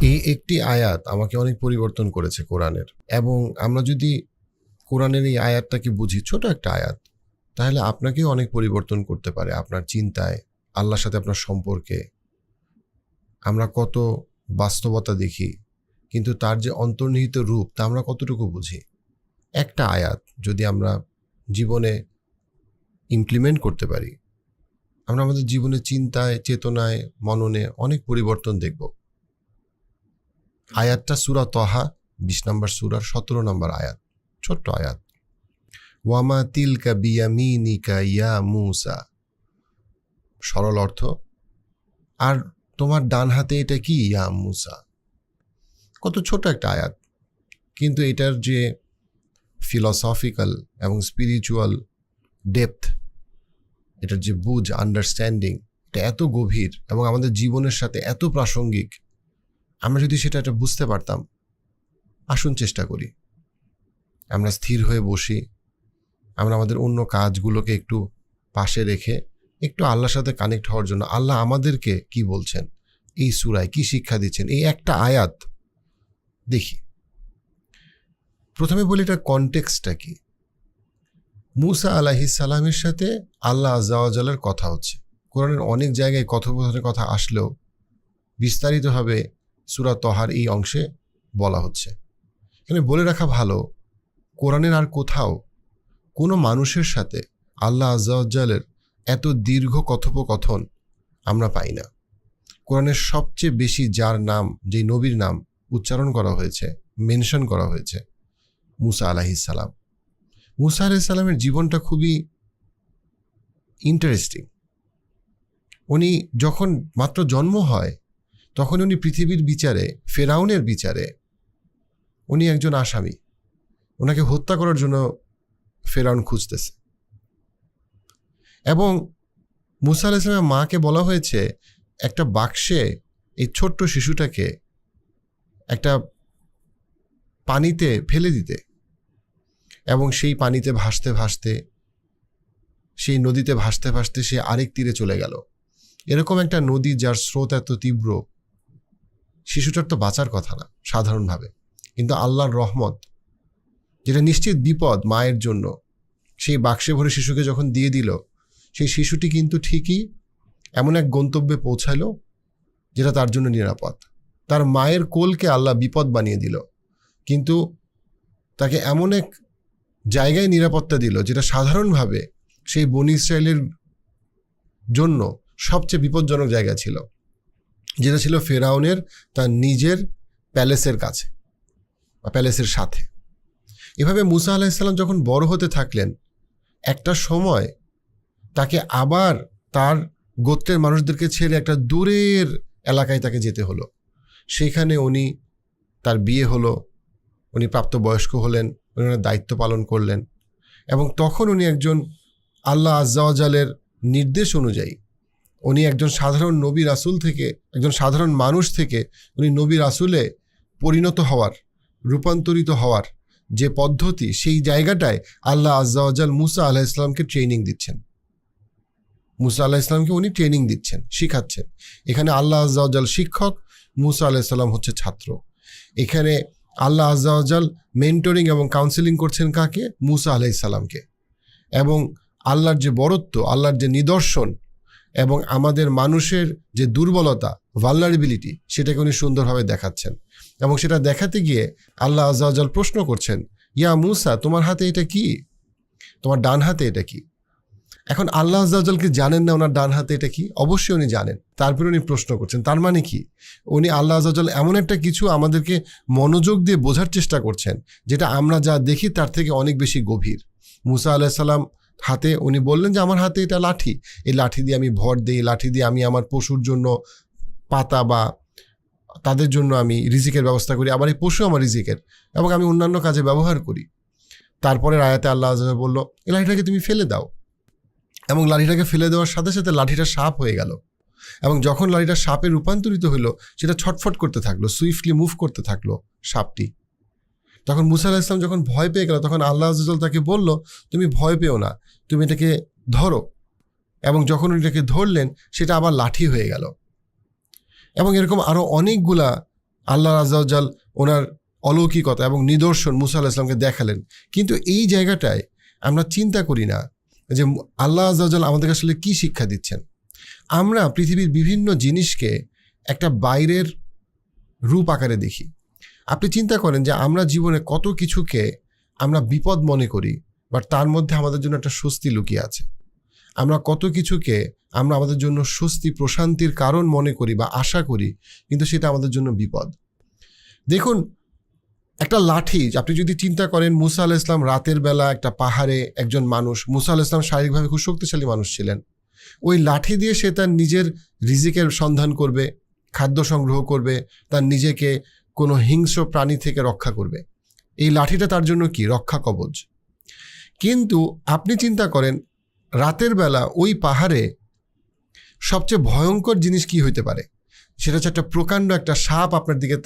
এই একটি আয়াত আমাকে অনেক পরিবর্তন করেছে কোরআনের। এবং আমরা যদি কোরআনের এই আয়াতটাকে বুঝি, ছোট একটা আয়াত, তাহলে আপনাকেও অনেক পরিবর্তন করতে পারে আপনার চিন্তায়, আল্লাহর সাথে আপনার সম্পর্কে। আমরা কত বাস্তবতা দেখি, কিন্তু তার যে অন্তর্নিহিত রূপ তা আমরা কতটুকু বুঝি। একটা আয়াত যদি আমরা জীবনে ইমপ্লিমেন্ট করতে পারি, আমরা আমাদের জীবনের চিন্তায়, চেতনায়, মননে অনেক পরিবর্তন দেখব। আয়াতটা সূরা তহা 20 নম্বর সূরার 17 নম্বর আয়াত, ছোট্ট আয়াত। ওয়ামা তিলকা বিয়ামিনিকা ইয়া মূসা, সরল অর্থ, আর তোমার ডান হাতে এটা কি ইয়া মূসা। কত ছোট একটা আয়াত, কিন্তু এটার যে ফিলসফিক্যাল এবং স্পিরিচুয়াল ডেপথ, এটার যে বুঝ, আন্ডারস্ট্যান্ডিং, এটা এত গভীর এবং আমাদের জীবনের সাথে এত প্রাসঙ্গিক। আমরা যদি সেটা বুঝতে পারতাম, আসুন চেষ্টা করি। আমরা স্থির হয়ে বসি, আমরা আমাদের অন্য কাজগুলোকে একটু পাশে রেখে একটু আল্লাহর সাথে কানেক্ট হওয়ার জন্য আল্লাহ আমাদেরকে কি বলছেন, এই সূরায় কি শিক্ষা দিচ্ছেন, এই একটা আয়াত দেখি। প্রথমে বলি এটার কনটেক্সটটা কি। মূসা আলাইহিস সালামের সাথে আল্লাহ আযজা ওয়া জাল্লার কথা হচ্ছে। কোরআনের অনেক জায়গায় কথোপকথনের কথা আসলেও বিস্তারিতভাবে সূরা তহার এই অংশে বলা হচ্ছে। এখানে বলে রাখা ভালো, কোরআনের আর কোথাও কোনো মানুষের সাথে আল্লাহ আযজা ওয়া জাল্লার এত দীর্ঘ কথোপকথন আমরা পাই না। কোরআনের সবচেয়ে বেশি যার নাম, যেই নবীর নাম উচ্চারণ করা হয়েছে, মেনশন করা হয়েছে, মূসা আলাইহিস সালাম। মূসা আলাইহিস সালামের জীবনটা খুবই ইন্টারেস্টিং। উনি যখন মাত্র জন্ম হয়, তখন উনি পৃথিবীর বিচারে, ফেরাউনের বিচারে উনি একজন আসামি। ওনাকে হত্যা করার জন্য ফেরাউন খুঁজতেছে। এবং মূসা আলাইহিস সালামের মাকে বলা হয়েছে একটা বাক্সে এই ছোট্ট শিশুটাকে একটা পানিতে ফেলে দিতে, এবং সেই পানিতে ভাসতে ভাসতে, সেই নদীতে ভাসতে ভাসতে সে আরেক তীরে চলে গেল। এরকম একটা নদী যার স্রোত এত তীব্র, শিশুটার তো বাঁচার কথা না সাধারণভাবে, কিন্তু আল্লাহর রহমত, যেটা নিশ্চিত বিপদ মায়ের জন্য, সেই বাক্সে ভরে শিশুকে যখন দিয়ে দিল, সেই শিশুটি কিন্তু ঠিকই এমন এক গন্তব্যে পৌঁছালো যেটা তার জন্য নিরাপদ। তার মায়ের কোলকে আল্লাহ বিপদ বানিয়ে দিল, কিন্তু তাকে এমন এক জায়গায় নিরাপত্তা দিল যেটা সাধারণভাবে সেই বনী ইসরায়েলের জন্য সবচেয়ে বিপজ্জনক জায়গা ছিল, যেটা ছিল ফেরাউনের তার নিজের প্যালেসের কাছে বা প্যালেসের সাথে। এভাবে মূসা আলাইহিস সালাম যখন বড় হতে থাকলেন, একটা সময় তাকে আবার তার গোত্রের মানুষদেরকে ছেড়ে একটা দূরের এলাকায় তাকে যেতে হলো। সেখানে উনি, তার বিয়ে হলো, উনি প্রাপ্তবয়স্ক হলেন, উনি ওনার দায়িত্ব পালন করলেন, এবং তখন উনি একজন আল্লাহ আযজা ওয়া জালের নির্দেশ অনুযায়ী উনি একজন সাধারণ নবী রাসূল থেকে, একজন সাধারণ মানুষ থেকে উনি নবী রাসূলে পরিণত হওয়ার, রূপান্তরিত হওয়ার যে পদ্ধতি, সেই জায়গাটায় আল্লাহ আযজা ওয়া জাল মূসা আলাইহিস সালামকে ট্রেনিং দিচ্ছেন। মূসা আলাইহিস সালামকে উনি ট্রেনিং দিচ্ছেন, শিখাচ্ছেন। এখানে আল্লাহ আযজা ওয়া জাল শিক্ষক, মূসা আলাইহিস সালাম হচ্ছে ছাত্র। এখানে আল্লাহ আযজা ওয়া জাল মেন্টরিং এবং কাউন্সেলিং করছেন কাকে? মূসা আলাইহিস সালামকে। এবং আল্লাহর যে বরত্ব, আল্লাহর যে নিদর্শন এবং আমাদের মানুষের যে দুর্বলতা, ভালনারেবিলিটি, সেটাকে উনি সুন্দরভাবে দেখাচ্ছেন। এবং সেটা দেখাতে গিয়ে আল্লাহ আযজা ওয়া জাল প্রশ্ন করছেন, ইয়া মূসা, তোমার হাতে এটা কি? তোমার ডান হাতে এটা কি? এখন আল্লাহ আযজা ওয়া জাল কি জানেন না ওনার ডান হাতে এটা কি? অবশ্যই উনি জানেন, তারপরে উনি প্রশ্ন করছেন। তার মানে কি? উনি আল্লাহ আযজা ওয়া জাল এমন একটা কিছু আমাদেরকে মনোযোগ দিয়ে বোঝার চেষ্টা করছেন, যেটা আমরা যা দেখি তার থেকে অনেক বেশি গভীর। মূসা আলাইহিস সালাম হাতে উনি বললেন যে আমার হাতে এটা লাঠি, এই লাঠি দিয়ে আমি ভর দিই, লাঠি দিয়ে আমি আমার পশুর জন্য পাতা বা তাদের জন্য আমি রিজিকের ব্যবস্থা করি, আবার এই পশু আমার রিজিকের, এবং আমি অন্যান্য কাজে ব্যবহার করি। তারপরের আয়াতে আল্লাহ আযজা ওয়া জাল বলল, এই লাঠিটাকে তুমি ফেলে দাও। এবং লাঠিটাকে ফেলে দেওয়ার সাথে সাথে লাঠিটা সাপ হয়ে গেল, এবং যখন লাঠিটা সাপে রূপান্তরিত হলো, সেটা ছটফট করতে থাকলো, সুইফটলি মুভ করতে থাকলো সাপটি। তখন মূসা আলাইহিস সালাম যখন ভয় পেয়ে গেল, তখন আল্লাহ আযজা ওয়া জাল তাকে বলল, তুমি ভয় পেও না, তুমি এটাকে ধরো। এবং যখন এটাকে ধরলেন, সেটা আবার লাঠি হয়ে গেল। এবং এরকম আরও অনেকগুলা আল্লাহ আযজা ওয়া জাল ওনার অলৌকিকতা এবং নিদর্শন মুসা আলাইহিস সালামকে দেখালেন। কিন্তু এই জায়গাটায় আমরা চিন্তা করি না যে আল্লাহ আযজা ওয়া জাল আমাদেরকে আসলে কি শিক্ষা দিচ্ছেন। আমরা পৃথিবীর বিভিন্ন জিনিসকে একটা বাইরের রূপ আকারে দেখি। আপনি চিন্তা করেন যে আমরা জীবনে কত কিছুকে আমরা বিপদ মনে করি, বাট তার মধ্যে আমাদের জন্য একটা স্বস্তি লুকিয়ে আছে। আমরা কত কিছুকে আমরা আমাদের জন্য স্বস্তি প্রশান্তির কারণ মনে করি বা আশা করি, কিন্তু সেটা আমাদের জন্য বিপদ। দেখুন, একটা লাঠি, আপনি যদি চিন্তা করেন মুসা আলাইহিস সালাম রাতের বেলা একটা পাহাড়ে একজন মানুষ, মুসা আলাইহিস সালাম শারীরিকভাবে খুব শক্তিশালী মানুষ ছিলেন। ওই লাঠি দিয়ে সে তার নিজের রিজিকের সন্ধান করবে, খাদ্য সংগ্রহ করবে, তার নিজেকে কোনো হিংস্র প্রাণী থেকে রক্ষা করবে। এই লাঠিটা তার জন্য কি? রক্ষা কবচ। কিন্তু আপনি চিন্তা করেন রাতের বেলা ওই পাহাড়ে সবচেয়ে ভয়ঙ্কর জিনিস কি হইতে পারে? সেটা হচ্ছে একটা প্রকাণ্ড একটা সাপ আপনার দিকে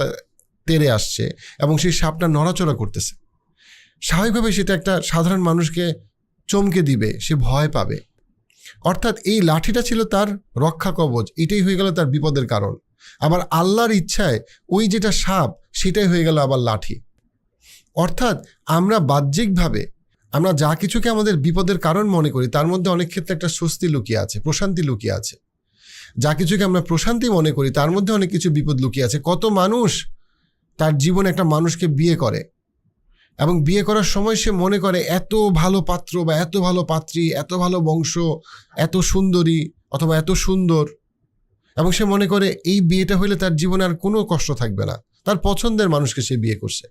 তেড়ে আসছে এবং সেই সাপটা নড়াচড়া করতেছে। স্বাভাবিকভাবে সেটা একটা সাধারণ মানুষকে চমকে দিবে, সে ভয় পাবে। অর্থাৎ এই লাঠিটা ছিল তার রক্ষা কবচ, এটাই হয়ে গেল তার বিপদের কারণ। আবার আল্লাহর ইচ্ছায় ওই যেটা সাপ সেটাই হয়ে গেল আবার লাঠি। অর্থাৎ আমরা বাহ্যিকভাবে আমরা যা কিছুকে আমাদের বিপদের কারণ মনে করি তার মধ্যে অনেক ক্ষেত্রে একটা স্বস্তি লুকিয়ে আছে, প্রশান্তি লুকিয়ে আছে। যা কিছুকে আমরা প্রশান্তি মনে করি তার মধ্যে অনেক কিছু বিপদ লুকিয়ে আছে। কত মানুষ তার জীবনে একটা মানুষকে বিয়ে করে এবং বিয়ে করার সময় সে মনে করে এত ভালো পাত্র বা এত ভালো পাত্রী, এত ভালো বংশ, এত সুন্দরী অথবা এত সুন্দর, এবং সে মনে করে এই বিয়েটা হইলে তার জীবনে আর কোনো কষ্ট থাকবে না। তার পছন্দের মানুষকে সে বিয়ে করছে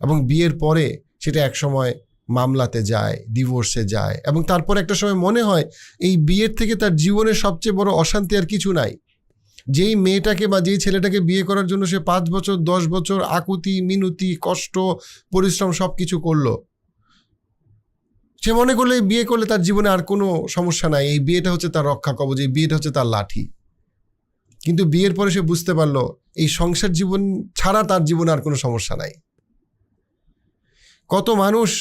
এবং বিয়ের পরে সেটা এক সময় মামলাতে যায়, ডিভোর্সে যায়, এবং তারপর একটা সময় মনে হয় এই বিয়ের থেকে তার জীবনের সবচেয়ে বড় অশান্তি আর কিছু নাই। যেই মেয়েটাকে বা যেই ছেলেটাকে বিয়ে করার জন্য সে 5 বছর 10 বছর আকুতি মিনতি কষ্ট পরিশ্রম সব কিছু করলো, সে মনে করলে এই বিয়ে করলে তার জীবনে আর কোনো সমস্যা নাই, এই বিয়েটা হচ্ছে তার রক্ষা কবচ, এই বিয়েটা হচ্ছে তার লাঠি। কিন্তু বিয়ের পরে সে বুঝতে পারলো এই সংসার জীবন ছাড়া তার জীবনে আর কোনো সমস্যা নাই। কত মানুষ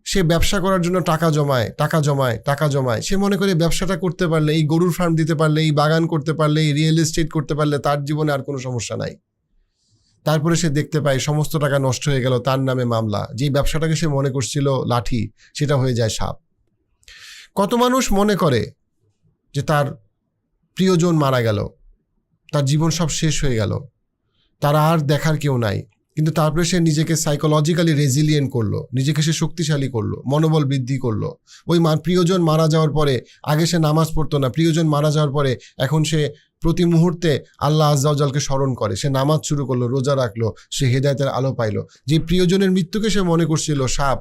সে ব্যবসা করার জন্য টাকা জমায়, সে মনে করে ব্যবসাটা করতে পারলে, এই গরুর ফার্ম দিতে পারলে, এই বাগান করতে পারলে, এই রিয়েল এস্টেট করতে পারলে তার জীবনে আর কোনো সমস্যা নাই। তারপরে সে দেখতে পায় সমস্ত টাকা নষ্ট হয়ে গেল, তার নামে মামলা। যেই ব্যবসাটাকে সে মনে করছিল লাঠি, সেটা হয়ে যায় সাপ। কত মানুষ মনে করে যে তার প্রিয়জন মারা গেল, তার জীবন সব শেষ হয়ে গেল, তার আর দেখার কেউ নাই, কিন্তু তারপরে সে নিজেকে সাইকোলজিক্যালি রেজিলিয়েন্ট করলো, নিজেকে সে শক্তিশালী করলো, মনোবল বৃদ্ধি করলো। ওই প্রিয়জন মারা যাওয়ার পরে আগে সে নামাজ পড়তো না, প্রিয়জন মারা যাওয়ার পরে এখন সে প্রতি মুহূর্তে আল্লাহ আযজা ওয়া জালকে স্মরণ করে, সে নামাজ শুরু করলো, রোজা রাখলো, সে হেদায়েতের আলো পাইলো। যে প্রিয়জনের মৃত্যুকে সে মনে করছিল সাপ,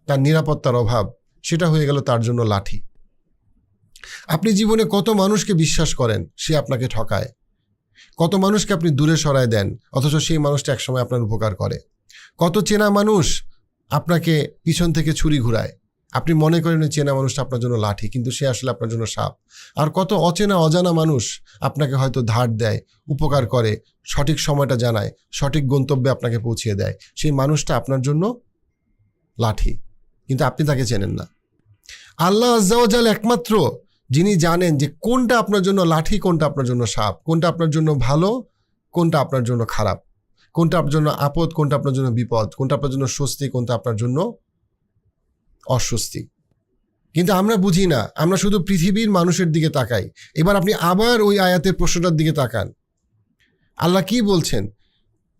তার নিরাপত্তার অভাব, সেটা হয়ে গেল তার জন্য লাঠি। আপনি জীবনে কত মানুষকে বিশ্বাস করেন, সে আপনাকে ঠকায়। কত মানুষকে আপনি দূরে সরায় দেন, অথচ সেই মানুষটা একসময় আপনার উপকার করে। কত চেনা মানুষ আপনাকে পিছন থেকে ছুরি ঘুরায়, আপনি মনে করেন চেনা মানুষটা আপনার জন্য লাঠি, কিন্তু সে আসলে আপনার জন্য সাপ। আর কত অচেনা অজানা মানুষ আপনাকে হয়তো ধার দেয়, উপকার করে, সঠিক সময়টা জানায়, সঠিক গন্তব্যে আপনাকে পৌঁছিয়ে দেয়। সেই মানুষটা আপনার জন্য লাঠি, কিন্তু আপনি তাকে চেনেন না। আল্লাহ আযজা ওয়া জাল একমাত্র যিনি জানেন যে কোনটা আপনার জন্য লাঠি, কোনটা আপনার জন্য সাপ, কোনটা আপনার জন্য ভালো, কোনটা আপনার জন্য খারাপ, কোনটা আপনার জন্য আপদ, কোনটা আপনার জন্য বিপদ, কোনটা আপনার জন্য স্বস্তি, কোনটা আপনার জন্য অস্বস্তি। কিন্তু আমরা বুঝি না, আমরা শুধু পৃথিবীর মানুষের দিকে তাকাই। এবার আপনি আবার ওই আয়াতের প্রশ্নটার দিকে তাকান, আল্লাহ কি বলছেন?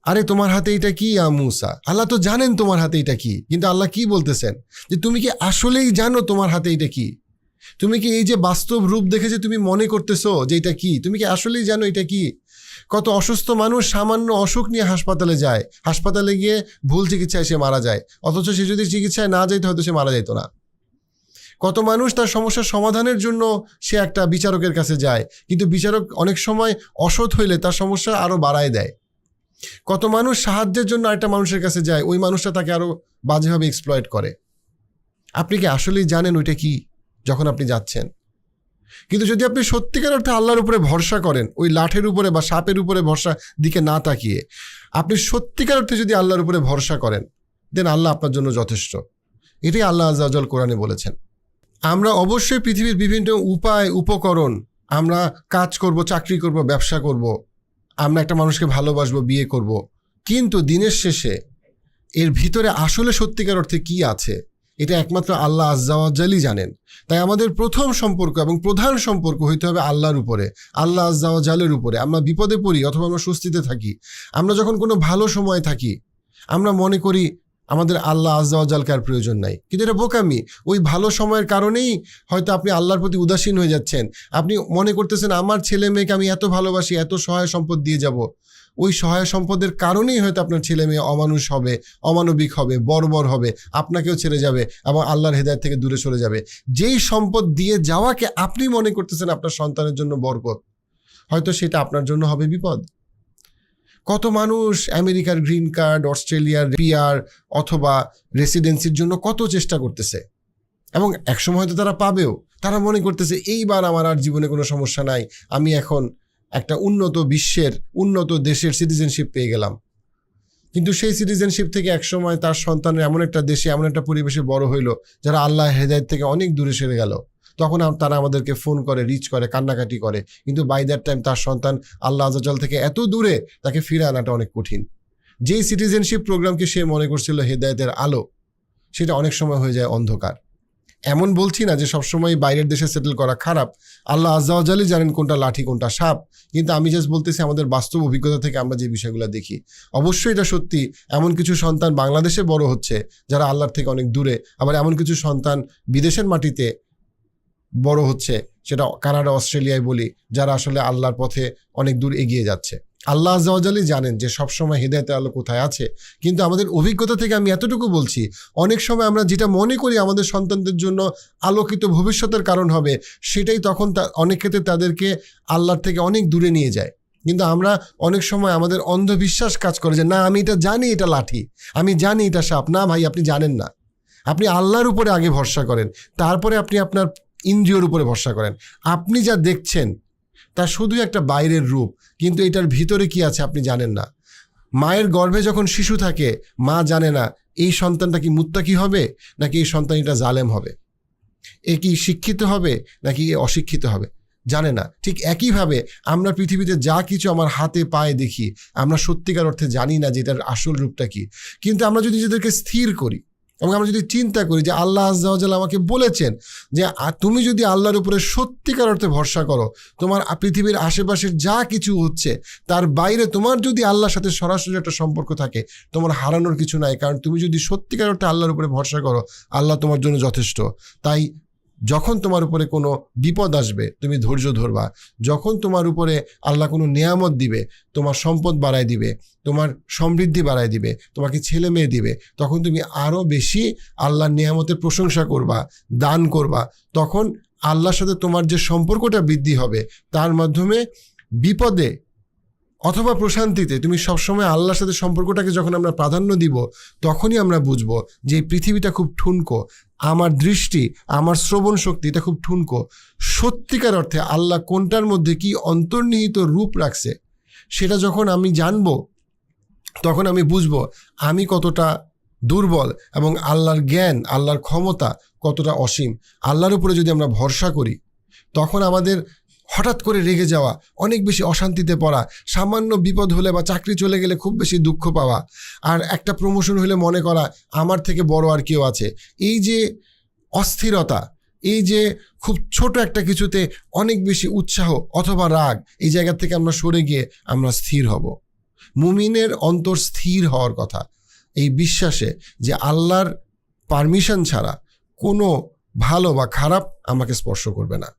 আরে তোমার হাতে এটা কি মুসা? আল্লাহ তো জানেন তোমার হাতে এটা কি, কিন্তু আল্লাহ কি বলতেছেন যে তুমি কি আসলেই জানো তোমার হাতে এটা কি? তুমি কি এই যে বাস্তব রূপ দেখে যে তুমি মনে করতেছো যে এটা কি, তুমি কি আসলেই জানো এটা কি? কত অসুস্থ মানুষ সামান্য অসুখ নিয়ে হাসপাতালে যায়, হাসপাতালে গিয়ে ভুল চিকিৎসায় সে মারা যায়, অথচ সে যদি চিকিৎসায় না যাইতো হয়তো সে মারা যাইতো না। কত মানুষ তার সমস্যার সমাধানের জন্য সে একটা বিচারকের কাছে যায়, কিন্তু বিচারক অনেক সময় অসৎ হইলে তার সমস্যা আরো বাড়ায় দেয়। কত মানুষ সাহায্যের জন্য একটা মানুষের কাছে যায়, ওই মানুষটা তাকে আরো বাজেভাবে এক্সপ্লয়েট করে। আপনি কি আসলেই জানেন ওইটা কি যখন আপনি যাচ্ছেন? কিন্তু যদি আপনি সত্যিকার অর্থে আল্লাহর উপরে ভরসা করেন, ওই লাঠের উপরে বা সাপের উপরে ভরসা দিকে না তাকিয়ে আপনি সত্যিকার অর্থে যদি আল্লাহর উপরে ভরসা করেন, দেন আল্লাহ আপনার জন্য যথেষ্ট। এটাই আল্লাহ আযজা ওয়া জাল কোরআনে বলেছেন। আমরা অবশ্যই পৃথিবীর বিভিন্ন উপায় উপকরণ, আমরা কাজ করব, চাকরি করব, ব্যবসা করব, আমরা একটা মানুষকে ভালোবাসবো, বিয়ে করব, কিন্তু দিনের শেষে এর ভিতরে আসলে সত্যিকার অর্থে কি আছে এটা একমাত্র আল্লাহ আজ্জা ওয়া জালই জানেন। তাই আমাদের প্রথম সম্পর্ক এবং প্রধান সম্পর্ক হইতে হবে আল্লাহর উপরে, আল্লাহ আজ্জা ওয়া জালের উপরে। আমরা বিপদে পড়ি অথবা আমরা স্বস্তিতে থাকি, আমরা যখন কোনো ভালো সময় থাকি, আমরা মনে করি আমাদের আল্লাহ আজ্জা ওয়া জালকে আর প্রয়োজন নাই, কিন্তু এটা বোকামি। ওই ভালো সময়ের কারণেই হয়তো আপনি আল্লাহর প্রতি উদাসীন হয়ে যাচ্ছেন। আপনি মনে করতেছেন আমার ছেলে মেয়েকে আমি এত ভালোবাসি, এত সহায় সম্পদ দিয়ে যাব। ওই সহায় সম্পদের কারণেই হয়তো আপনার ছেলে মেয়ে অমানুষ হবে, অমানবিক হবে, বর্বর হবে, আপনাকেও ছেড়ে যাবে এবং আল্লাহর হেদায়েত থেকে দূরে সরে যাবে। যেই সম্পদ দিয়ে যাওয়াকে আপনি মনে করতেছেন আপনার সন্তানের জন্য বরকত, হয়তো সেটা আপনার জন্য হবে বিপদ। কত মানুষ আমেরিকার গ্রিন কার্ড, অস্ট্রেলিয়ার পিআর অথবা রেসিডেন্সির জন্য কত চেষ্টা করতেছে এবং একসময় হয়তো তারা পাবেও। তারা মনে করতেছে এইবার আমার আর জীবনে কোনো সমস্যা নাই, আমি এখন একটা উন্নত বিশ্বের, উন্নত দেশের সিটিজেনশিপ পেয়ে গেলাম। কিন্তু সেই সিটিজেনশিপ থেকে একসময় তার সন্তানের এমন একটা দেশে, এমন একটা পরিবেশে বড় হইলো যারা আল্লাহ হেদায়েত থেকে অনেক দূরে সরে গেল। তখন তারা আমাদেরকে ফোন করে, রিচ করে, কান্নাকাটি করে, কিন্তু বাই দ্যাট টাইম তার সন্তান আল্লাহ আজ্জা ওয়া জাল থেকে এত দূরে, তাকে ফিরে আনাটা অনেক কঠিন। যেই সিটিজেনশিপ প্রোগ্রামকে সে মনে করছিল হেদায়েতের আলো, সেটা অনেক সময় হয়ে যায় অন্ধকার। এমন বলছি না যে সবসময় বাইরের দেশে সেটেল করা খারাপ, আল্লাহ আজ্জা ওয়া জালই জানেন কোনটা লাঠি কোনটা সাপ, কিন্তু আমি জাস্ট বলতেছি আমাদের বাস্তব অভিজ্ঞতা থেকে আমরা যে বিষয়গুলো দেখি। অবশ্যই এটা সত্যি, এমন কিছু সন্তান বাংলাদেশে বড় হচ্ছে যারা আল্লাহর থেকে অনেক দূরে, আবার এমন কিছু সন্তান বিদেশের মাটিতে বড় হচ্ছে, সেটা কানাডা, অস্ট্রেলিয়ায় বলি, যারা আসলে আল্লাহর পথে অনেক দূর এগিয়ে যাচ্ছে। আল্লাহ আজ্জা ওয়া জালই জানেন যে সবসময় হেদায়েতের আলো কোথায় আছে। কিন্তু আমাদের অভিজ্ঞতা থেকে আমি এতটুকু বলছি, অনেক সময় আমরা যেটা মনে করি আমাদের সন্তানদের জন্য আলোকিত ভবিষ্যতের কারণ হবে, সেটাই তখন অনেক ক্ষেত্রে তাদেরকে আল্লাহর থেকে অনেক দূরে নিয়ে যায়। কিন্তু আমরা অনেক সময় আমাদের অন্ধবিশ্বাস কাজ করে যে না, আমি এটা জানি এটা লাঠি, আমি জানি এটা সাপ। না ভাই, আপনি জানেন না। আপনি আল্লাহর উপরে আগে ভরসা করেন, তারপরে আপনি আপনার ইন্দ্রিয়র উপরে ভরসা করেন। আপনি যা দেখছেন তা শুধু একটা বাইরের রূপ, কিন্তু এটার ভিতরে কি আছে আপনি জানেন না। মায়ের গর্ভে যখন শিশু থাকে, মা জানে না এই সন্তানটা কি মুত্তাকি হবে নাকি এই সন্তান এটা জালেম হবে, এ কি শিক্ষিত হবে নাকি এ অশিক্ষিত হবে, জানে না। ঠিক একইভাবে আমরা পৃথিবীতে যা কিছু আমার হাতে পায়ে দেখি, আমরা সত্যিকার অর্থে জানি না যে এটার আসল রূপটা কি। কিন্তু আমরা যদি নিজেদেরকে স্থির করি এবং আমরা যদি চিন্তা করি যে আল্লাহ আজ্জা ওয়া জাল আমাকে বলেছেন যে তুমি যদি আল্লাহর উপরে সত্যিকার অর্থে ভরসা করো, তোমার পৃথিবীর আশেপাশের যা কিছু হচ্ছে তার বাইরে তোমার যদি আল্লাহর সাথে সরাসরি একটা সম্পর্ক থাকে, তোমার হারানোর কিছু নাই। কারণ তুমি যদি সত্যিকার অর্থে আল্লাহর উপরে ভরসা করো, আল্লাহ তোমার জন্য যথেষ্ট। তাই যখন তোমার উপরে কোনো বিপদ আসবে তুমি ধৈর্য ধরবা। যখন তোমার উপরে আল্লাহ কোনো নেয়ামত দিবে, তোমার সম্পদ বাড়ায় দিবে, তোমার সমৃদ্ধি বাড়ায় দিবে, তোমাকে ছেলে মেয়ে দিবে, তখন তুমি আরও বেশি আল্লাহর নেয়ামতের প্রশংসা করবা, দান করবা। তখন আল্লাহর সাথে তোমার যে সম্পর্কটা বৃদ্ধি হবে, তার মাধ্যমে বিপদে অথবা প্রশান্তিতে তুমি সবসময় আল্লাহর সাথে সম্পর্কটাকে যখন আমরা প্রাধান্য দিব, তখনই আমরা বুঝবো যে এই পৃথিবীটা খুব ঠুনকো, আমার দৃষ্টি, আমার শ্রবণ শক্তি এটা খুব ঠুনকো। সত্যিকার অর্থে আল্লাহ কোনটার মধ্যে কি অন্তর্নিহিত রূপ রাখছে, সেটা যখন আমি জানবো, তখন আমি বুঝবো আমি কতটা দুর্বল এবং আল্লাহর জ্ঞান, আল্লাহর ক্ষমতা কতটা অসীম। আল্লাহর উপরে যদি আমরা ভরসা করি, তখন আমাদের হঠাৎ করে রেগে যাওয়া, অনেক বেশি অশান্তিতে পড়া, সামান্য বিপদ হলে বা চাকরি চলে গেলে খুব বেশি দুঃখ পাওয়া, আর একটা প্রমোশন হলে মনে করা আমার থেকে বড় আর কেউ আছে, এই যে অস্থিরতা, এই যে খুব ছোট একটা কিছুতে অনেক বেশি উৎসাহ অথবা রাগ, এই জায়গা থেকে আমরা সরে গিয়ে আমরা স্থির হব। মুমিনের অন্তর স্থির হওয়ার কথা এই বিশ্বাসে যে আল্লাহর পারমিশন ছাড়া কোনো ভালো বা খারাপ আমাকে স্পর্শ করবে না।